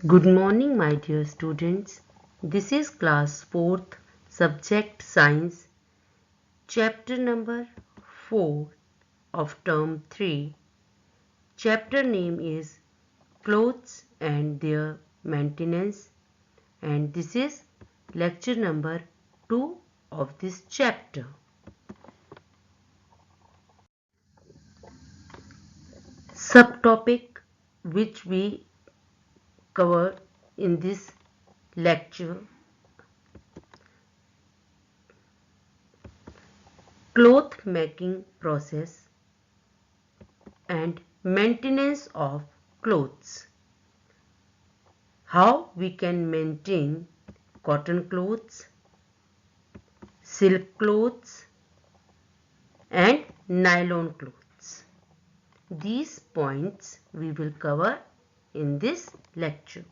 Good morning, my dear students. This is class 4th, subject science, chapter number 4 of term 3. Chapter name is clothes and their maintenance, and this is lecture number 2 of this chapter. Subtopic which we cover in this lecture: cloth making process and maintenance of clothes. How we can maintain cotton clothes, silk clothes and nylon clothes. These points we will cover in this lecture.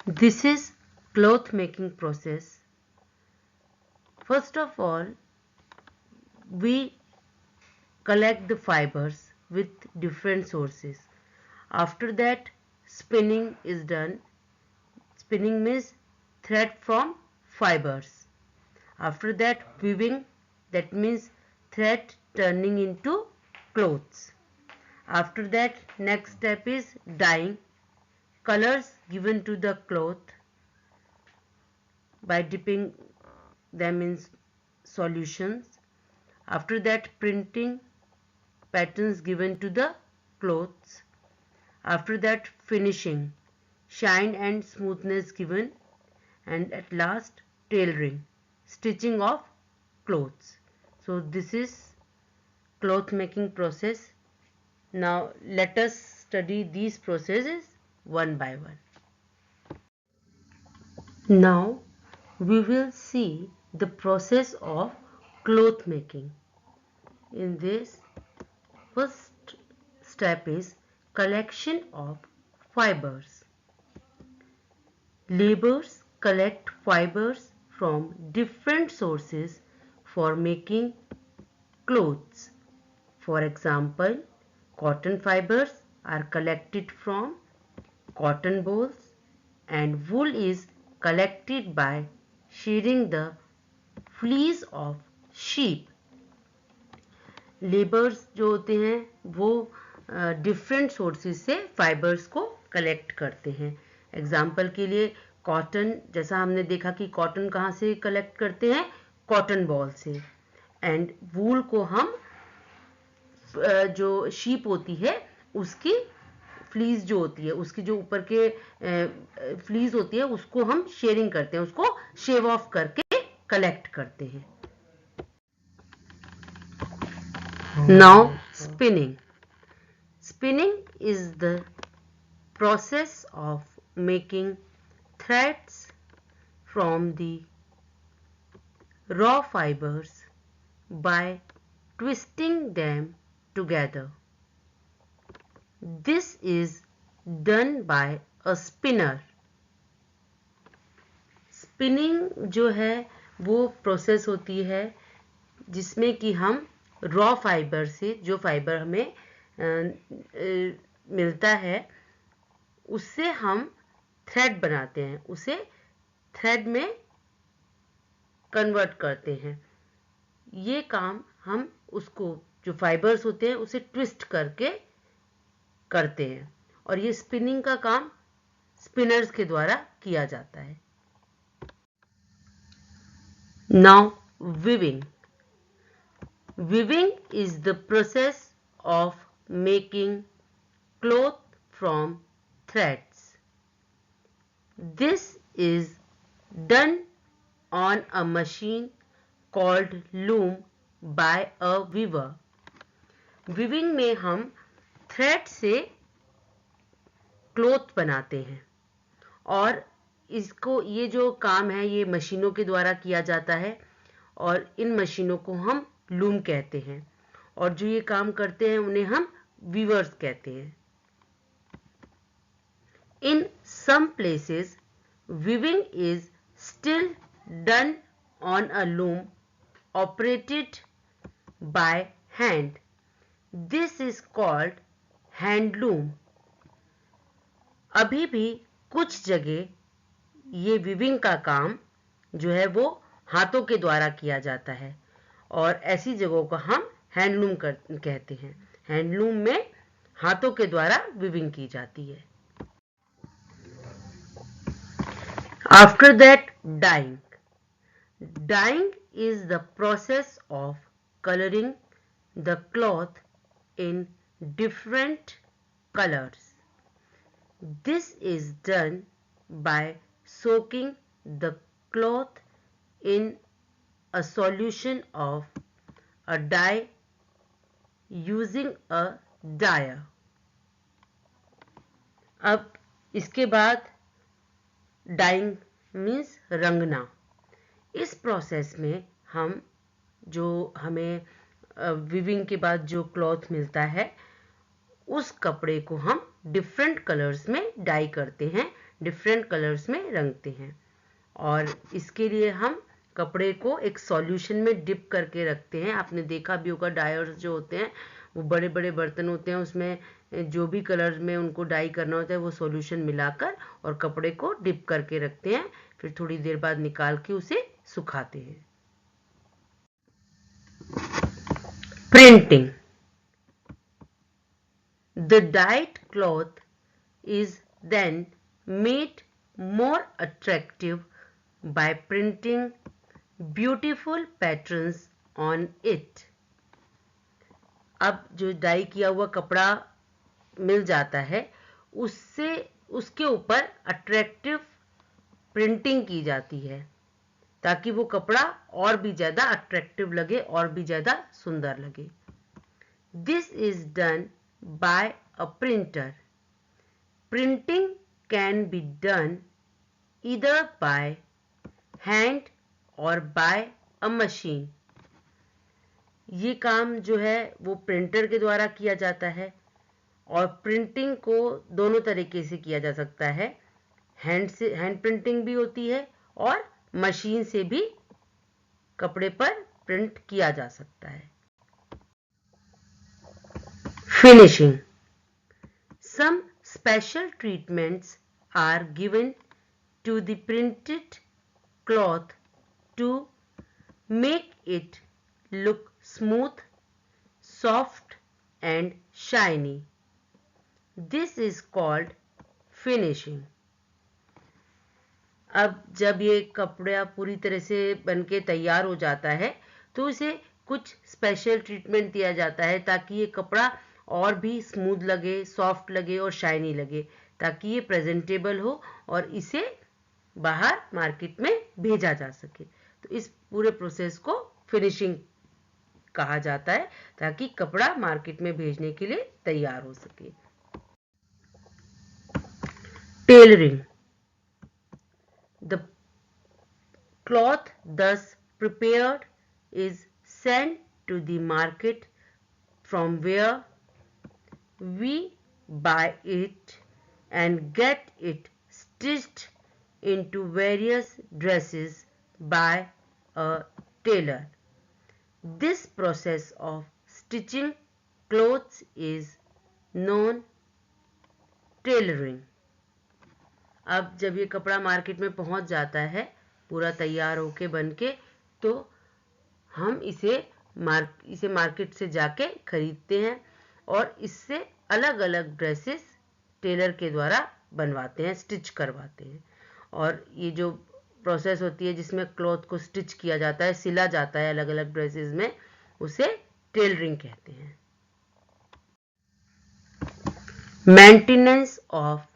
This is cloth making process. First of all, we collect the fibers with different sources. After that, spinning is done. Spinning means thread from fibers. After that, weaving, that means thread turning into clothes. After that, next step is dyeing, colors given to the cloth by dipping them in solutions. After that, printing, patterns given to the clothes. After that, finishing, shine and smoothness given, and at last tailoring, stitching of clothes. So this is cloth making process. Now let us study these processes one by one. Now we will see the process of cloth making. In this, first step is collection of fibers. Laborers collect fibers from different sources for making clothes. For example, cotton fibers are collected from cotton bolls and wool is collected by shearing the fleece of sheep. Labours जो होते हैं वो different sources से fibres को collect करते हैं. Example के लिए कॉटन, जैसा हमने देखा कि कॉटन कहाँ से कलेक्ट करते हैं, कॉटन बॉल से. एंड वूल को हम जो शीप होती है उसकी फ्लीस जो होती है, उसकी जो ऊपर के फ्लीस होती है उसको हम शेयरिंग करते हैं, उसको शेव ऑफ करके कलेक्ट करते हैं. Now spinning. Spinning is the process of making threads from the raw fibers by twisting them together. This is done by a spinner. Spinning जो है वो प्रोसेस होती है जिसमें कि हम रॉ फाइबर से, जो फाइबर हमें मिलता है उससे हम थ्रेड बनाते हैं, उसे थ्रेड में कन्वर्ट करते हैं. ये काम हम उसको, जो फाइबर्स होते हैं उसे ट्विस्ट करके करते हैं और ये स्पिनिंग का काम स्पिनर्स के द्वारा किया जाता है. Now weaving. Weaving is the process of making cloth from threads. This is done on a machine called loom by a weaver. Weaving में हम thread से cloth बनाते हैं और इसको, ये जो काम है ये मशीनों के द्वारा किया जाता है और इन मशीनों को हम लूम कहते हैं और जो ये काम करते हैं उन्हें हम वीवर्स कहते हैं. In some places, weaving is still done on a loom operated by hand. This is called hand loom. अभी भी कुछ जगह ये वीविंग का काम जो है वो हाथों के द्वारा किया जाता है और ऐसी जगहों को हम हैंडलूम कहते हैं। हैंडलूम में हाथों के द्वारा वीविंग की जाती है। After that dyeing. Dyeing is the process of coloring the cloth in different colors. This is done by soaking the cloth in a solution of a dye using a dyer. अब इसके बाद dying means रंगना। इस process में हम जो हमें weaving के बाद जो क्लॉथ मिलता है उस कपड़े को हम डिफरेंट कलर्स में डाई करते हैं, डिफरेंट कलर्स में रंगते हैं और इसके लिए हम कपड़े को एक सॉल्यूशन में डिप करके रखते हैं। आपने देखा भी होगा डायर्स जो होते हैं वो बड़े बड़े बर्तन होते हैं, उसमें जो भी कलर में उनको डाई करना होता है वो सॉल्यूशन मिलाकर और कपड़े को डिप करके रखते हैं, फिर थोड़ी देर बाद निकाल के उसे सुखाते हैं। Printing. The dyed cloth is then made more attractive by printing beautiful patterns on it. अब जो डाई किया हुआ कपड़ा मिल जाता है उससे उसके ऊपर अट्रैक्टिव प्रिंटिंग की जाती है ताकि वो कपड़ा और भी ज्यादा अट्रैक्टिव लगे और भी ज्यादा सुंदर लगे। This is done by a printer. Printing can be done either by hand or by a machine. ये काम जो है वो प्रिंटर के द्वारा किया जाता है और प्रिंटिंग को दोनों तरीके से किया जा सकता है। हैंड प्रिंटिंग भी होती है और मशीन से भी कपड़े पर प्रिंट किया जा सकता है। Finishing. Some special treatments are given to the printed cloth to make it look smooth, soft and shiny. This is called finishing. अब जब ये कपड़ा पूरी तरह से बनके तैयार हो जाता है तो इसे कुछ स्पेशल ट्रीटमेंट दिया जाता है ताकि ये कपड़ा और भी स्मूथ लगे, सॉफ्ट लगे और शाइनी लगे, ताकि ये प्रेजेंटेबल हो और इसे बाहर मार्केट में भेजा जा सके। तो इस पूरे प्रोसेस को फिनिशिंग कहा जाता है ताकि कपड़ा मार्केट में भेजने के लिए तैयार हो सके। Tailoring. The cloth thus prepared is sent to the market from where we buy it and get it stitched into various dresses by a tailor. This process of stitching clothes is known tailoring. अब जब ये कपड़ा market में पहुंच जाता है पूरा तैयार होके बनके, तो हम इसे मार्केट से जाके खरीदते हैं और इससे अलग अलग ड्रेसेस टेलर के द्वारा बनवाते हैं, स्टिच करवाते हैं। और ये जो प्रोसेस होती है जिसमें क्लॉथ को स्टिच किया जाता है, सिला जाता है अलग अलग ड्रेसेस में, उसे टेलरिंग कहते हैं। Maintenance of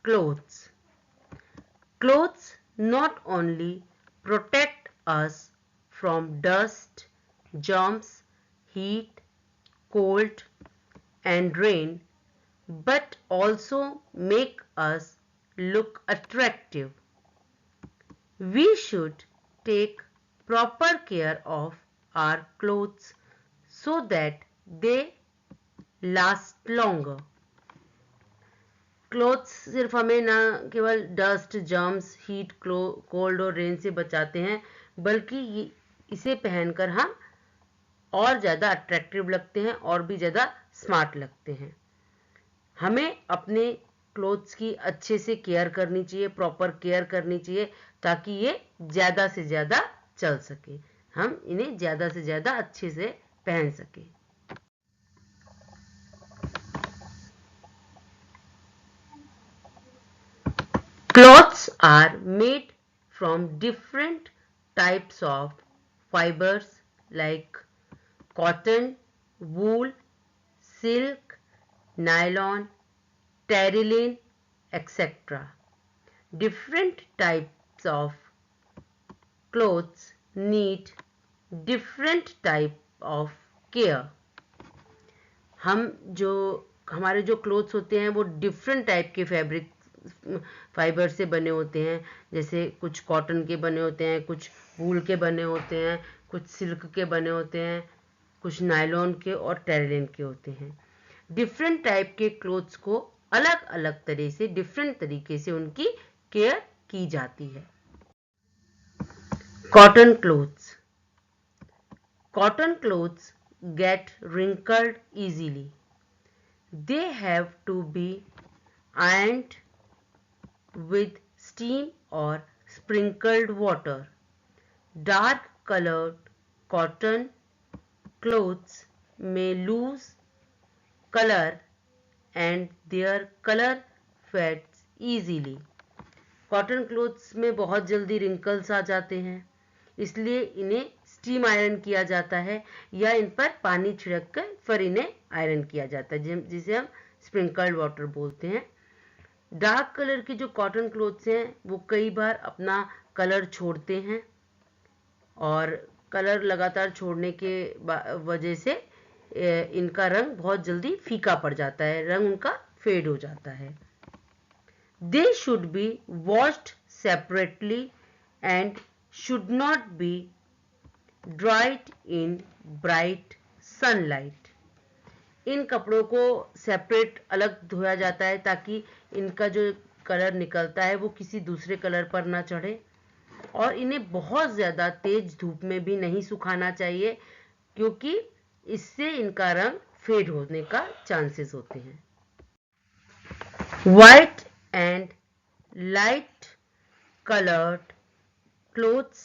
clothes. Clothes not only protect us from dust, germs, heat, cold, and rain, but also make us look attractive. We should take proper care of our clothes so that they last longer. Clothes सिर्फ हमें ना केवल dust, germs, heat, cold और rain से बचाते हैं, बल्कि इसे पहनकर हम और ज़्यादा अट्रैक्टिव लगते हैं और भी ज़्यादा स्मार्ट लगते हैं। हमें अपने क्लोथ्स की अच्छे से केयर करनी चाहिए, प्रॉपर केयर करनी चाहिए, ताकि ये ज़्यादा से ज़्यादा चल सके, हम इन्हें ज़्यादा से ज़्यादा अच्छे से पहन सके। Clothes are made from different types of fibers like cotton, wool, silk, nylon, terylene, etc. Different types of clothes need different type of care. हमारे जो क्लोथ्स होते हैं वो डिफरेंट टाइप के फैब्रिक फाइबर से बने होते हैं, जैसे कुछ कॉटन के बने होते हैं, कुछ वूल के बने होते हैं, कुछ सिल्क के बने होते हैं, कुछ नायलॉन के और टेरिलिन के होते हैं। डिफरेंट टाइप के क्लोथ्स को अलग अलग तरह से डिफरेंट तरीके से उनकी केयर की जाती है। Cotton clothes. Cotton clothes get wrinkled easily. They have to be ironed with steam or sprinkled water. Dark colored cotton clothes may lose color and their color fades easily. Cotton clothes में बहुत जल्दी wrinkles आ जाते हैं, इसलिए इन्हें steam iron किया जाता है या इन पर पानी छिड़क कर फिर इन्हें आयरन किया जाता है, जिसे हम स्प्रिंकल्ड वाटर बोलते हैं। डार्क कलर के जो कॉटन क्लोथ्स हैं वो कई बार अपना कलर छोड़ते हैं और कलर लगातार छोड़ने के वजह से इनका रंग बहुत जल्दी फीका पड़ जाता है, रंग उनका फेड हो जाता है। They should be washed separately and should not be dried in bright sunlight. इन कपड़ों को सेपरेट अलग धोया जाता है ताकि इनका जो कलर निकलता है वो किसी दूसरे कलर पर ना चढ़े, और इन्हें बहुत ज़्यादा तेज धूप में भी नहीं सुखाना चाहिए क्योंकि इससे इनका रंग फेड होने का चांसेस होते हैं। White and light colored clothes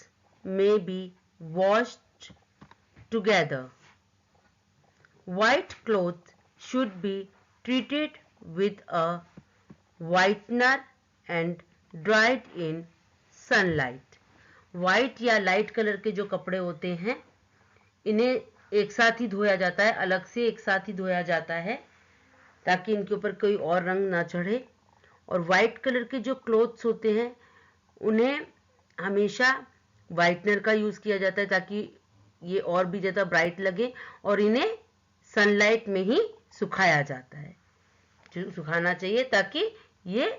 may be washed together. White clothes should be treated with a whitener and dried in sunlight. White या light कलर के जो कपड़े होते हैं इन्हें एक साथ ही धोया जाता है, अलग से एक साथ ही धोया जाता है ताकि इनके ऊपर कोई और रंग ना चढ़े। और वाइट कलर के जो क्लोथ्स होते हैं उन्हें हमेशा वाइटनर का यूज़ किया जाता है ताकि ये और भी ज़्यादा ब्राइट लगे, और इन्हें सनलाइट में ही सुखाया जाता है, सुखाना चाहिए ताकि ये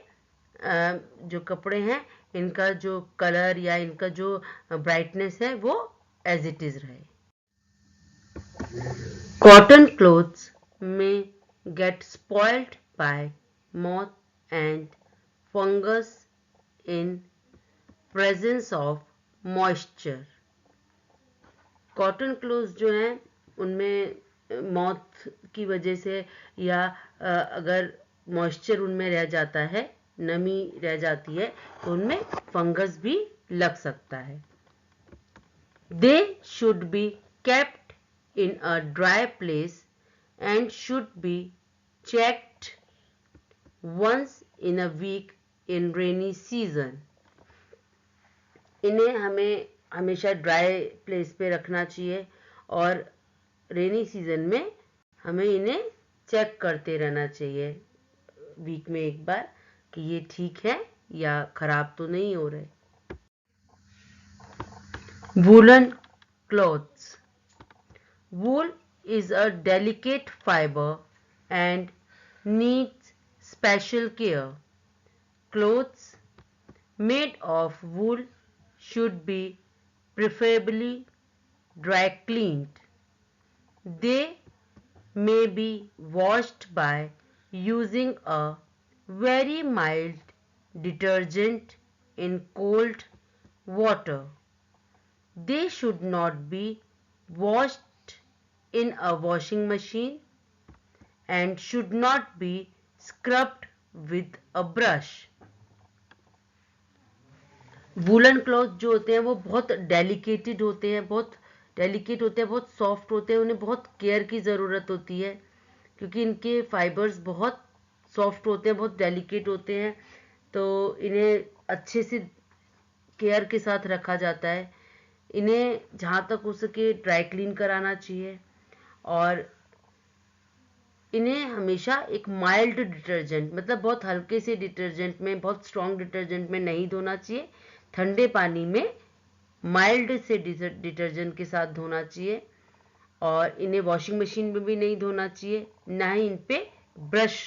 जो कपड़े हैं इनका जो कलर या इनका जो ब्राइटनेस है वो एज इट इज़ रहे। कॉटन क्लोथ्स में get spoiled by moth and fungus in presence of moisture. Cotton clothes जो हैं उनमें मॉथ की वजह से या अगर मॉइस्चर उनमें रह जाता है, नमी रह जाती है तो उनमें फंगस भी लग सकता है। They should be kept in a dry place and should be checked once in a week in rainy season. इन्हें हमें हमेशा ड्राई प्लेस पे रखना चाहिए और रेनी सीजन में हमें इन्हें चेक करते रहना चाहिए वीक में एक बार कि ये ठीक है या खराब तो नहीं हो रहे। Woolen clothes. Wool is a delicate fiber and needs special care. Clothes made of wool should be preferably dry cleaned. They may be washed by using a very mild detergent in cold water. They should not be washed in a washing machine and should not be scrubbed with a brush. Woollen cloth जो होते हैं वो बहुत डेलिकेटेड होते हैं, बहुत soft होते हैं, उन्हें बहुत केयर की ज़रूरत होती है क्योंकि इनके फाइबर्स बहुत सॉफ्ट होते हैं, बहुत डेलिकेट होते हैं, तो इन्हें अच्छे से केयर के साथ रखा जाता है। इन्हें जहाँ तक हो सके ड्राई क्लीन कराना चाहिए और इन्हें हमेशा एक माइल्ड डिटर्जेंट, मतलब बहुत हल्के से डिटर्जेंट में, बहुत स्ट्रॉन्ग डिटर्जेंट में नहीं धोना चाहिए, ठंडे पानी में माइल्ड से डिटर्जेंट के साथ धोना चाहिए। और इन्हें वॉशिंग मशीन में भी नहीं धोना चाहिए, ना ही इन पे ब्रश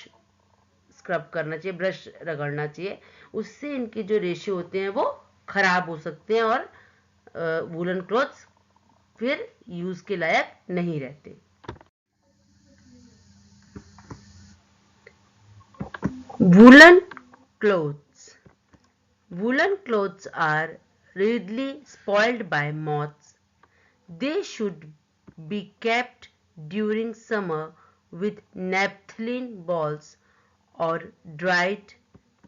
स्क्रब करना चाहिए, ब्रश रगड़ना चाहिए, उससे इनके जो रेशे होते हैं वो खराब हो सकते हैं और वूलन क्लॉथ्स फिर यूज के लायक नहीं रहते। Woolen clothes. Woolen clothes are readily spoiled by moths. They should be kept during summer with naphthalene balls or dried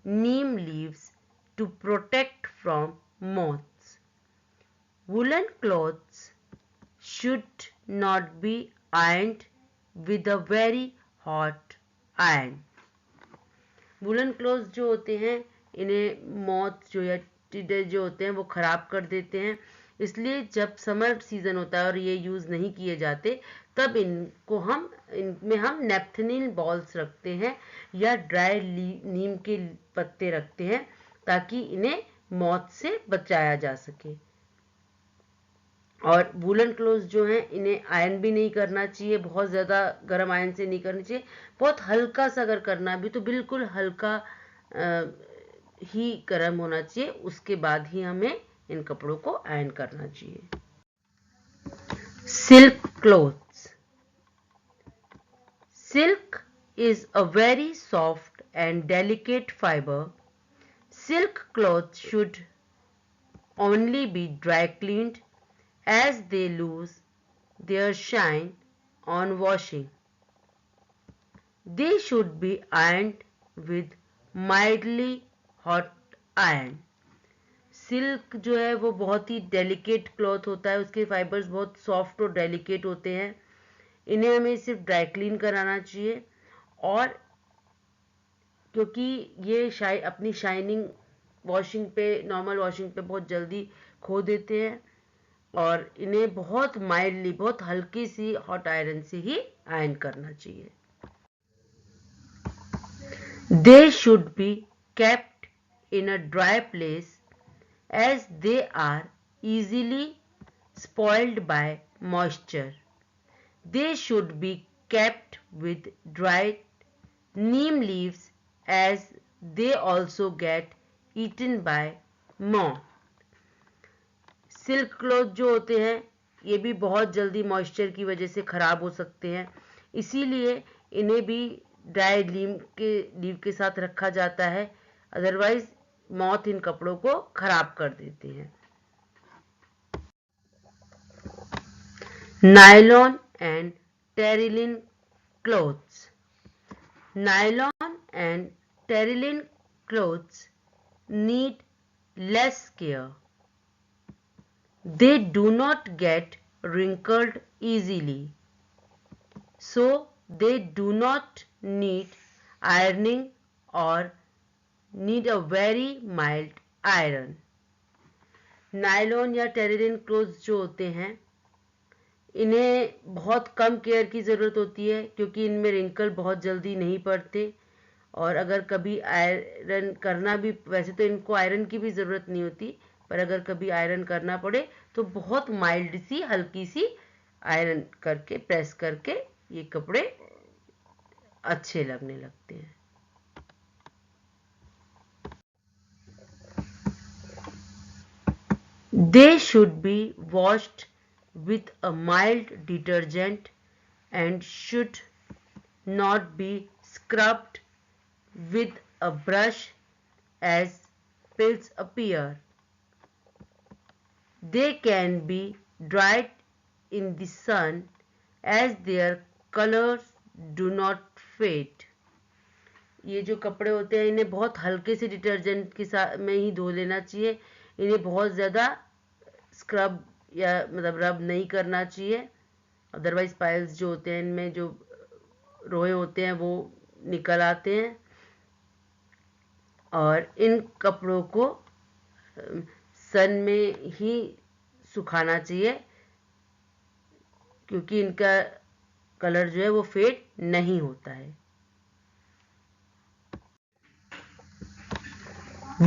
neem leaves to protect from moths. Woolen clothes should not be ironed with a very hot iron. Woollen clothes जो होते हैं इन्हें moth जो या टिड्डे जो होते हैं वो ख़राब कर देते हैं, इसलिए जब समर सीज़न होता है और ये यूज़ नहीं किए जाते तब इनमें हम नेप्थनिल बॉल्स रखते हैं या ड्राई नीम के पत्ते रखते हैं ताकि इन्हें मॉथ से बचाया जा सके। और वूलन क्लोथ्स जो हैं इन्हें आयरन भी नहीं करना चाहिए, बहुत ज़्यादा गर्म आयरन से नहीं करनी चाहिए, बहुत हल्का सा अगर करना भी तो बिल्कुल हल्का ही गर्म होना चाहिए, उसके बाद ही हमें इन कपड़ों को आयरन करना चाहिए। Silk clothes. Silk is a very soft and delicate fiber. Silk clothes should only be dry cleaned as they lose their shine on washing. They should be ironed with mildly hot iron. Silk जो है वो बहुत ही delicate cloth होता है, उसके fibres बहुत soft और delicate होते हैं, इन्हें हमें सिर्फ ड्राई क्लीन कराना चाहिए और क्योंकि ये अपनी शाइनिंग वॉशिंग पे, नॉर्मल वॉशिंग पे बहुत जल्दी खो देते हैं और इन्हें बहुत माइल्डली, बहुत हल्की सी हॉट आयरन से ही आयरन करना चाहिए। They should be kept in a dry place as they are easily spoiled by moisture. They should be kept with dried neem leaves as they also get eaten by moth. Silk cloth जो होते हैं ये भी बहुत जल्दी moisture की वजह से ख़राब हो सकते हैं, इसीलिए इन्हें भी ड्राई लीव के साथ रखा जाता है, अदरवाइज मॉथ इन कपड़ों को ख़राब कर देते हैं। Nylon and Terylene clothes. Nylon and terylene clothes need less care. They do not get wrinkled easily, so they do not need ironing or need a very mild iron. Nylon या Terylene clothes जो होते हैं इन्हें बहुत कम care की ज़रूरत होती है क्योंकि इनमें रिंकल बहुत जल्दी नहीं पड़ते और अगर कभी आयरन करना भी, वैसे तो इनको आयरन की भी ज़रूरत नहीं होती, पर अगर कभी आयरन करना पड़े तो बहुत माइल्ड सी, हल्की सी आयरन करके, प्रेस करके ये कपड़े अच्छे लगने लगते हैं। They should be washed with a mild detergent and should not be scrubbed with a brush as pills appear. They can be dried in the sun as their colors do not fade. ये जो कपड़े होते हैं इन्हें बहुत हल्के से detergent के साथ में ही धो लेना चाहिए। इन्हें बहुत ज़्यादा स्क्रब या मतलब रब नहीं करना चाहिए, अदरवाइज पाइल्स जो होते हैं इनमें जो रोए होते हैं वो निकल आते हैं। और इन कपड़ों को सन में ही सुखाना चाहिए, क्योंकि इनका कलर जो है वो फेड नहीं होता है।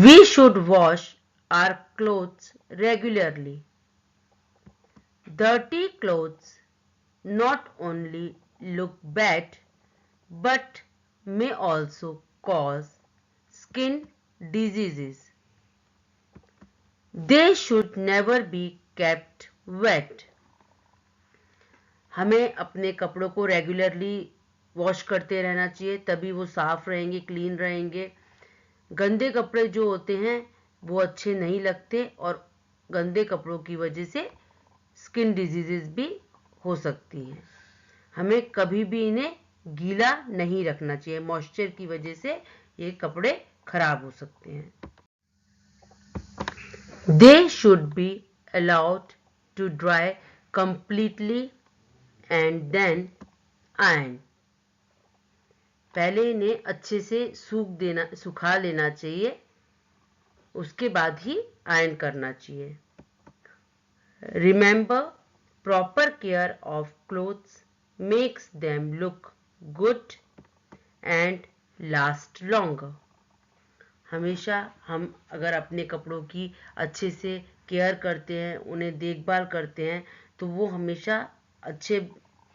We should wash our clothes regularly. Dirty clothes not only look bad but may also cause skin diseases. They should never be kept wet. हमें अपने कपड़ों को रेगुलरली वॉश करते रहना चाहिए, तभी वो साफ रहेंगे, क्लीन रहेंगे। गंदे कपड़े जो होते हैं वो अच्छे नहीं लगते और गंदे कपड़ों की वजह से स्किन डिजीजेस भी हो सकती हैं। हमें कभी भी इन्हें गीला नहीं रखना चाहिए, मॉइस्चर की वजह से ये कपड़े खराब हो सकते हैं। They should be allowed to dry completely and then iron. पहले इन्हें अच्छे से सुखा लेना चाहिए, उसके बाद ही आयरन करना चाहिए। Remember, proper care of clothes makes them look good and last longer. हमेशा हम अगर अपने कपड़ों की अच्छे से केयर करते हैं, उन्हें देखभाल करते हैं, तो वो हमेशा अच्छे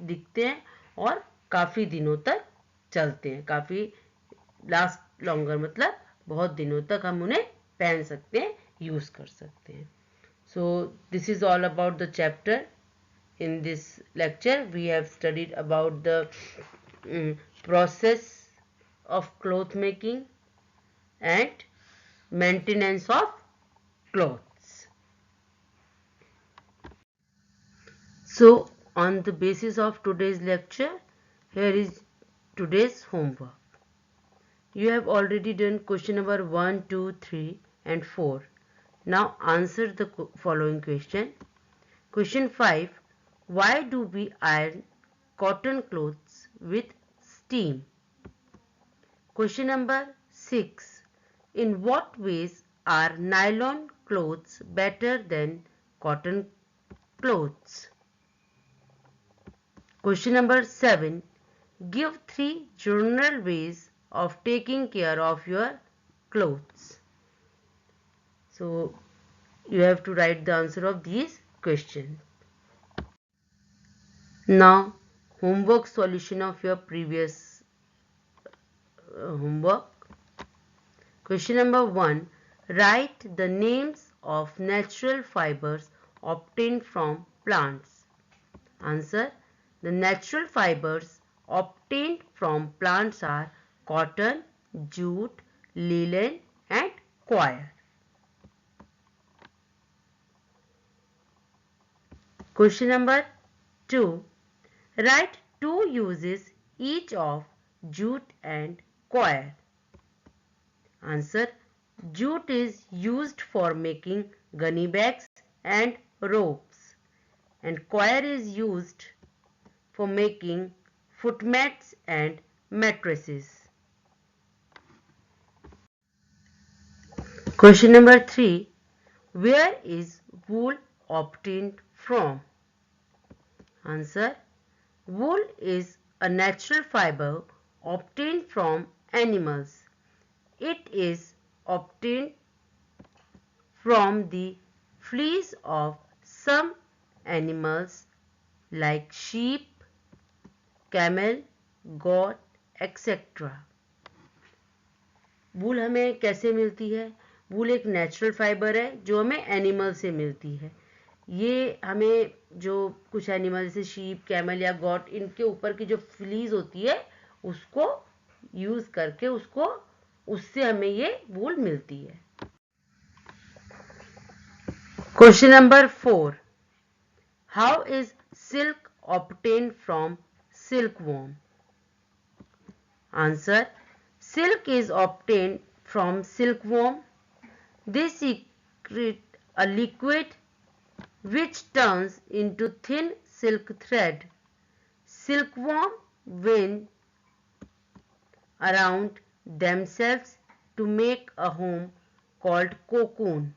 दिखते हैं और काफ़ी दिनों तक चलते हैं। काफ़ी लास्ट लॉन्गर मतलब बहुत दिनों तक हम उन्हें पहन सकते हैं, यूज़ कर सकते हैं। So this is all about the chapter. In this lecture we have studied about the process of cloth making and maintenance of clothes. So on the basis of today's lecture, here is today's homework. You have already done question number 1, 2, 3 and 4. Now answer the following question. Question 5. Why do we iron cotton clothes with steam? Question number 6. In what ways are nylon clothes better than cotton clothes? Question number 7. Give 3 general ways of taking care of your clothes. So you have to write the answer of these questions. Now homework solution of your previous homework. Question number 1. Write the names of natural fibers obtained from plants. Answer. The natural fibers obtained from plants are cotton, jute, linen and coir. Question number 2. Write 2 uses each of jute and coir. Answer. Jute is used for making gunny bags and ropes, and coir is used for making foot mats and mattresses. Question number 3. Where is wool obtained from? Answer. Wool is a natural fiber obtained from animals. It is obtained from the fleece of some animals like sheep, camel, goat, etc. वूल हमें कैसे मिलती है? वूल एक natural fibre है जो हमें animal से मिलती है। ये हमें जो कुछ एनिमल जैसे शीप, कैमल या गॉट, इनके ऊपर की जो फ्लीज होती है उसको यूज करके उससे हमें ये वूल मिलती है। Question number 4. How is silk obtained from silkworm? Answer. Silk is obtained from silkworm. They secrete a liquid which turns into thin silk thread. Silkworm wind around themselves to make a home called cocoon.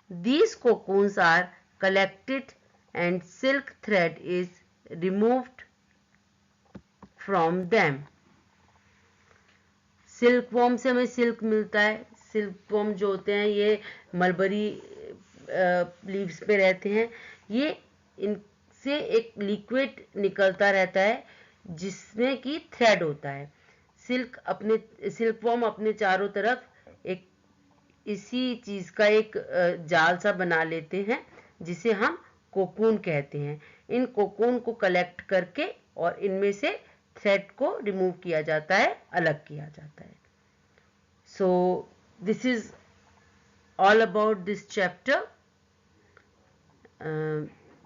These cocoons are collected and silk thread is removed from them. Silkworm से हमें silk मिलता है. Silkworm जो होते हैं ये mulberry leaves पे रहते हैं. ये इनसे एक लिक्विड निकलता रहता है जिसमें कि थ्रेड होता है. सिल्कवॉर्म अपने चारों तरफ एक इसी चीज का एक जाल सा बना लेते हैं जिसे हम कोकून कहते हैं. इन कोकून को कलेक्ट करके और इनमें से थ्रेड को रिमूव किया जाता है, अलग किया जाता है. So this is all about this chapter.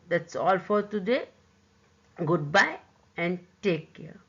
That's all for today. Goodbye and take care.